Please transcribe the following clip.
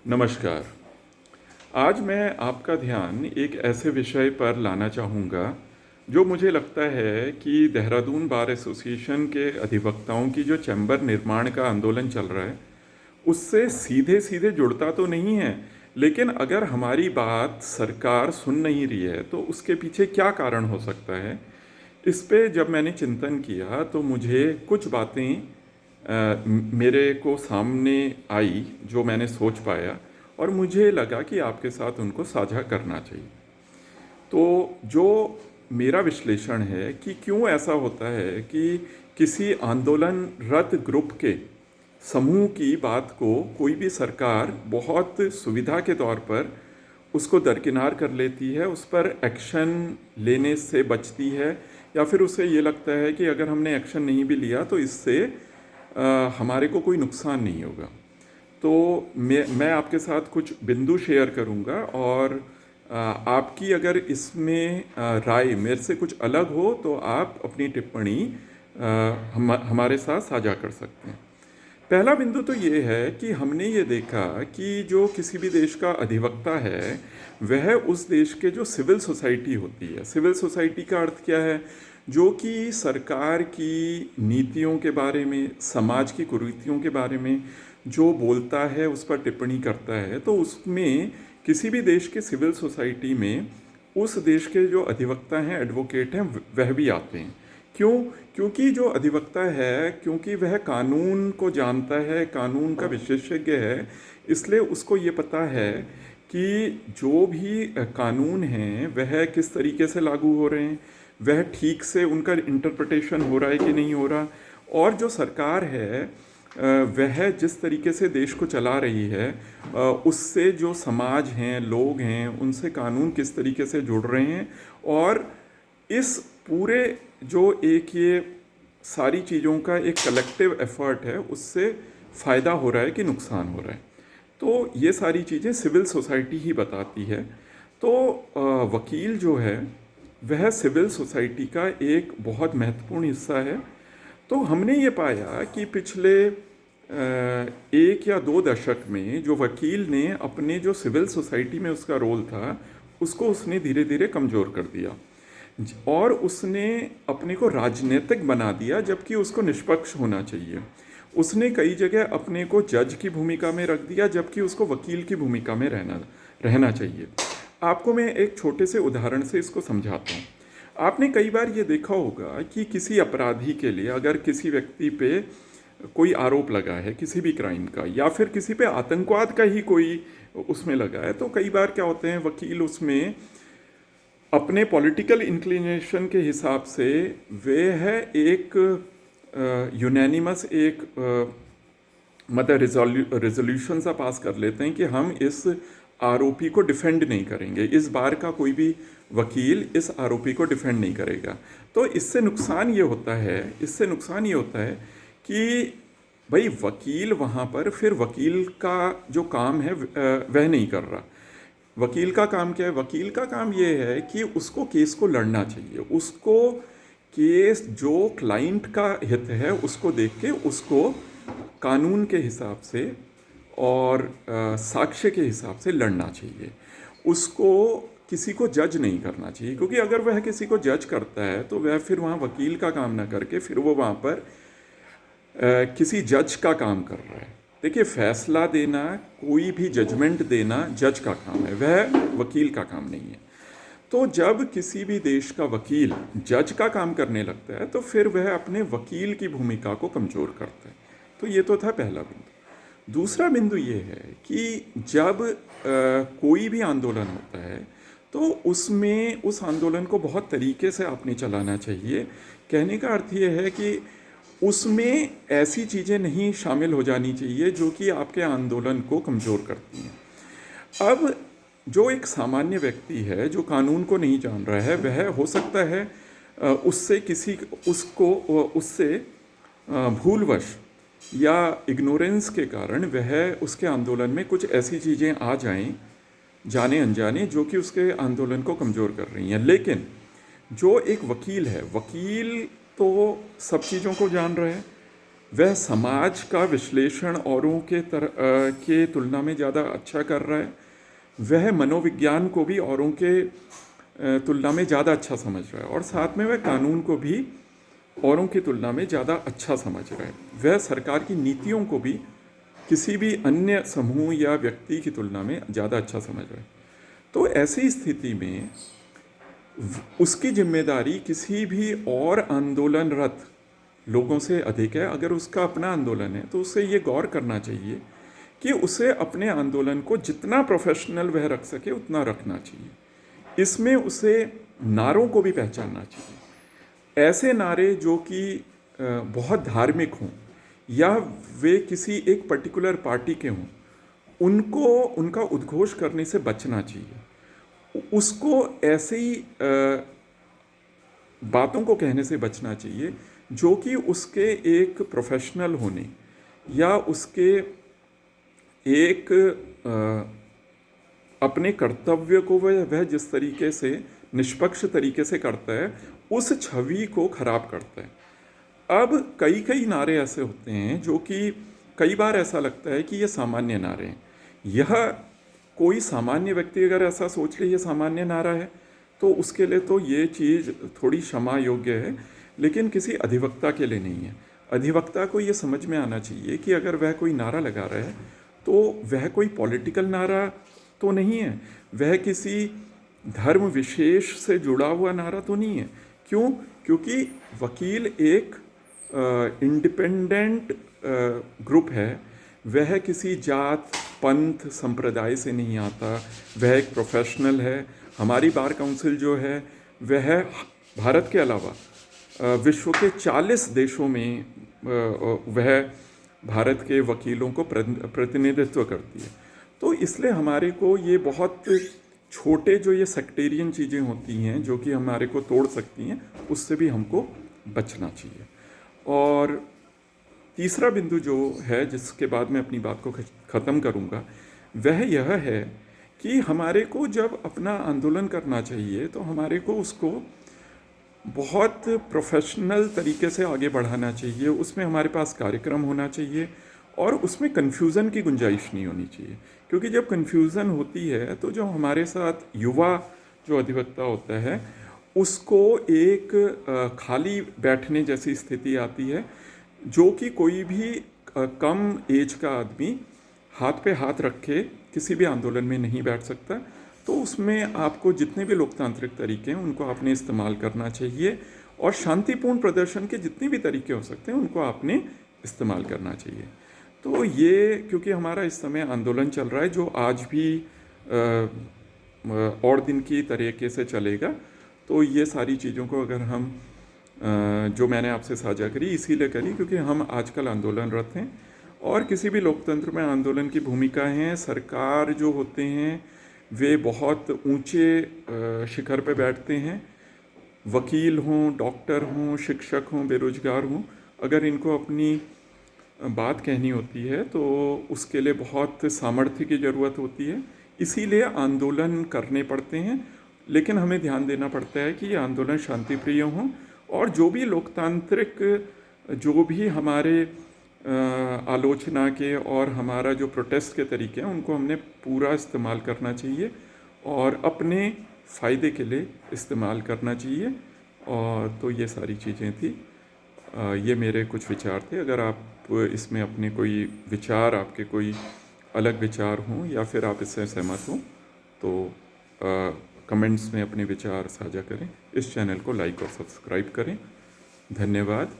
नमस्कार। आज मैं आपका ध्यान एक ऐसे विषय पर लाना चाहूँगा जो मुझे लगता है कि देहरादून बार एसोसिएशन के अधिवक्ताओं की जो चैम्बर निर्माण का आंदोलन चल रहा है उससे सीधे सीधे जुड़ता तो नहीं है, लेकिन अगर हमारी बात सरकार सुन नहीं रही है तो उसके पीछे क्या कारण हो सकता है। इस पे जब मैंने चिंतन किया तो मुझे कुछ बातें मेरे को सामने आई जो मैंने सोच पाया और मुझे लगा कि आपके साथ उनको साझा करना चाहिए। तो जो मेरा विश्लेषण है कि क्यों ऐसा होता है कि किसी आंदोलनरत ग्रुप के समूह की बात को कोई भी सरकार बहुत सुविधा के तौर पर उसको दरकिनार कर लेती है, उस पर एक्शन लेने से बचती है, या फिर उसे ये लगता है कि अगर हमने एक्शन नहीं भी लिया तो इससे हमारे को कोई नुकसान नहीं होगा। तो मैं आपके साथ कुछ बिंदु शेयर करूंगा और आपकी अगर इसमें राय मेरे से कुछ अलग हो तो आप अपनी टिप्पणी हमारे साथ साझा कर सकते हैं। पहला बिंदु तो ये है कि हमने ये देखा कि जो किसी भी देश का अधिवक्ता है वह उस देश के जो सिविल सोसाइटी होती है, सिविल सोसाइटी का अर्थ क्या है, जो कि सरकार की नीतियों के बारे में, समाज की कुरीतियों के बारे में जो बोलता है उस पर टिप्पणी करता है। तो उसमें किसी भी देश के सिविल सोसाइटी में उस देश के जो अधिवक्ता हैं, एडवोकेट हैं, वह भी आते हैं। क्यों? क्योंकि जो अधिवक्ता है, क्योंकि वह कानून को जानता है, कानून का विशेषज्ञ है, इसलिए उसको ये पता है कि जो भी कानून हैं वह किस तरीके से लागू हो रहे हैं, वह ठीक से उनका इंटरप्रिटेशन हो रहा है कि नहीं हो रहा, और जो सरकार है वह जिस तरीके से देश को चला रही है उससे जो समाज हैं, लोग हैं, उनसे कानून किस तरीके से जुड़ रहे हैं, और इस पूरे जो एक ये सारी चीज़ों का एक कलेक्टिव एफर्ट है उससे फ़ायदा हो रहा है कि नुकसान हो रहा है। तो ये सारी चीज़ें सिविल सोसाइटी ही बताती है। तो वकील जो है वह सिविल सोसाइटी का एक बहुत महत्वपूर्ण हिस्सा है। तो हमने ये पाया कि पिछले 1 या 2 दशक में जो वकील ने अपने जो सिविल सोसाइटी में उसका रोल था उसको उसने धीरे धीरे कमज़ोर कर दिया और उसने अपने को राजनीतिक बना दिया, जबकि उसको निष्पक्ष होना चाहिए। उसने कई जगह अपने को जज की भूमिका में रख दिया, जबकि उसको वकील की भूमिका में रहना चाहिए। आपको मैं एक छोटे से उदाहरण से इसको समझाता हूँ। आपने कई बार ये देखा होगा कि किसी अपराधी के लिए अगर किसी व्यक्ति पे कोई आरोप लगा है किसी भी क्राइम का, या फिर किसी पे आतंकवाद का ही कोई उसमें लगा है, तो कई बार क्या होते हैं, वकील उसमें अपने पॉलिटिकल इंक्लिनेशन के हिसाब से वे है एक यूनैनिमस एक मतलब रेजोल्यूशन सा पास कर लेते हैं कि हम इस आरोपी को डिफेंड नहीं करेंगे, इस बार का कोई भी वकील इस आरोपी को डिफेंड नहीं करेगा। तो इससे नुकसान ये होता है, कि भाई वकील वहाँ पर फिर वकील का जो काम है वह नहीं कर रहा। वकील का काम क्या है? वकील का काम ये है कि उसको केस को लड़ना चाहिए, उसको केस जो क्लाइंट का हित है उसको देख के उसको कानून के हिसाब से और साक्ष्य के हिसाब से लड़ना चाहिए। उसको किसी को जज नहीं करना चाहिए, क्योंकि अगर वह किसी को जज करता है तो वह फिर वहाँ वकील का काम ना करके फिर वो वहाँ पर किसी जज का काम कर रहा है। देखिए, फैसला देना, कोई भी जजमेंट देना जज का काम है, वह वकील का काम नहीं है। तो जब किसी भी देश का वकील जज का काम करने लगता है तो फिर वह अपने वकील की भूमिका को कमज़ोर करता है। तो ये तो था पहला बिंदु। दूसरा बिंदु ये है कि जब कोई भी आंदोलन होता है तो उसमें उस आंदोलन को बहुत तरीके से आपने चलाना चाहिए। कहने का अर्थ ये है कि उसमें ऐसी चीज़ें नहीं शामिल हो जानी चाहिए जो कि आपके आंदोलन को कमज़ोर करती हैं। अब जो एक सामान्य व्यक्ति है जो कानून को नहीं जान रहा है, वह हो सकता है उससे भूलवश या इग्नोरेंस के कारण वह उसके आंदोलन में कुछ ऐसी चीज़ें आ जाएं, जाने अनजाने, जो कि उसके आंदोलन को कमज़ोर कर रही हैं। लेकिन जो एक वकील है, वकील तो सब चीज़ों को जान रहा है, वह समाज का विश्लेषण औरों के तुलना में ज़्यादा अच्छा कर रहा है, वह मनोविज्ञान को भी औरों के तुलना में ज़्यादा अच्छा समझ रहा है, और साथ में वह कानून को भी औरों की तुलना में ज़्यादा अच्छा समझ रहा है, वह सरकार की नीतियों को भी किसी भी अन्य समूह या व्यक्ति की तुलना में ज़्यादा अच्छा समझ रहा है। तो ऐसी स्थिति में उसकी जिम्मेदारी किसी भी और आंदोलनरत लोगों से अधिक है। अगर उसका अपना आंदोलन है तो उसे ये गौर करना चाहिए कि उसे अपने आंदोलन को जितना प्रोफेशनल वह रख सके उतना रखना चाहिए। इसमें उसे नारों को भी पहचानना चाहिए। ऐसे नारे जो कि बहुत धार्मिक हों या वे किसी एक पर्टिकुलर पार्टी के हों, उनको उनका उद्घोष करने से बचना चाहिए। उसको ऐसे ही बातों को कहने से बचना चाहिए जो कि उसके एक प्रोफेशनल होने या उसके एक अपने कर्तव्य को वह जिस तरीके से निष्पक्ष तरीके से करता है उस छवि को खराब करता है। अब कई कई नारे ऐसे होते हैं जो कि कई बार ऐसा लगता है कि ये सामान्य नारे हैं। यह कोई सामान्य व्यक्ति अगर ऐसा सोच ले ये सामान्य नारा है तो उसके लिए तो ये चीज़ थोड़ी क्षमा योग्य है, लेकिन किसी अधिवक्ता के लिए नहीं है। अधिवक्ता को ये समझ में आना चाहिए कि अगर वह कोई नारा लगा रहा है तो वह कोई पॉलिटिकल नारा तो नहीं है, वह किसी धर्म विशेष से जुड़ा हुआ नारा तो नहीं है। क्यों? क्योंकि वकील एक इंडिपेंडेंट ग्रुप है, वह किसी जात पंथ संप्रदाय से नहीं आता, वह एक प्रोफेशनल है। हमारी बार काउंसिल जो है वह भारत के अलावा विश्व के 40 देशों में वह भारत के वकीलों को प्रतिनिधित्व करती है। तो इसलिए हमारे को ये बहुत छोटे जो ये सेक्टेरियन चीज़ें होती हैं जो कि हमारे को तोड़ सकती हैं, उससे भी हमको बचना चाहिए। और तीसरा बिंदु जो है जिसके बाद मैं अपनी बात को ख़त्म करूँगा वह यह है कि हमारे को जब अपना आंदोलन करना चाहिए तो हमारे को उसको बहुत प्रोफेशनल तरीके से आगे बढ़ाना चाहिए। उसमें हमारे पास कार्यक्रम होना चाहिए और उसमें कन्फ्यूज़न की गुंजाइश नहीं होनी चाहिए, क्योंकि जब कन्फ्यूज़न होती है तो जो हमारे साथ युवा जो अधिवक्ता होता है उसको एक खाली बैठने जैसी स्थिति आती है, जो कि कोई भी कम एज का आदमी हाथ पे हाथ रखे किसी भी आंदोलन में नहीं बैठ सकता। तो उसमें आपको जितने भी लोकतांत्रिक तरीके हैं उनको आपने इस्तेमाल करना चाहिए और शांतिपूर्ण प्रदर्शन के जितने भी तरीके हो सकते हैं उनको आपने इस्तेमाल करना चाहिए। तो ये क्योंकि हमारा इस समय आंदोलन चल रहा है जो आज भी और दिन की तरीके से चलेगा, तो ये सारी चीज़ों को अगर हम जो मैंने आपसे साझा करी इसीलिए करी क्योंकि हम आजकल आंदोलनरत हैं और किसी भी लोकतंत्र में आंदोलन की भूमिका है। सरकार जो होते हैं वे बहुत ऊंचे शिखर पे बैठते हैं, वकील हों, डॉक्टर हों, शिक्षक हों, बेरोजगार हों, अगर इनको अपनी बात कहनी होती है तो उसके लिए बहुत सामर्थ्य की ज़रूरत होती है, इसीलिए आंदोलन करने पड़ते हैं। लेकिन हमें ध्यान देना पड़ता है कि ये आंदोलन शांतिप्रिय हों और जो भी लोकतांत्रिक जो भी हमारे आलोचना के और हमारा जो प्रोटेस्ट के तरीके हैं उनको हमने पूरा इस्तेमाल करना चाहिए और अपने फ़ायदे के लिए इस्तेमाल करना चाहिए। और तो ये सारी चीज़ें थी, ये मेरे कुछ विचार थे। अगर आप इसमें अपने कोई विचार, आपके कोई अलग विचार हों या फिर आप इससे सहमत हों तो कमेंट्स में अपने विचार साझा करें। इस चैनल को लाइक और सब्सक्राइब करें। धन्यवाद।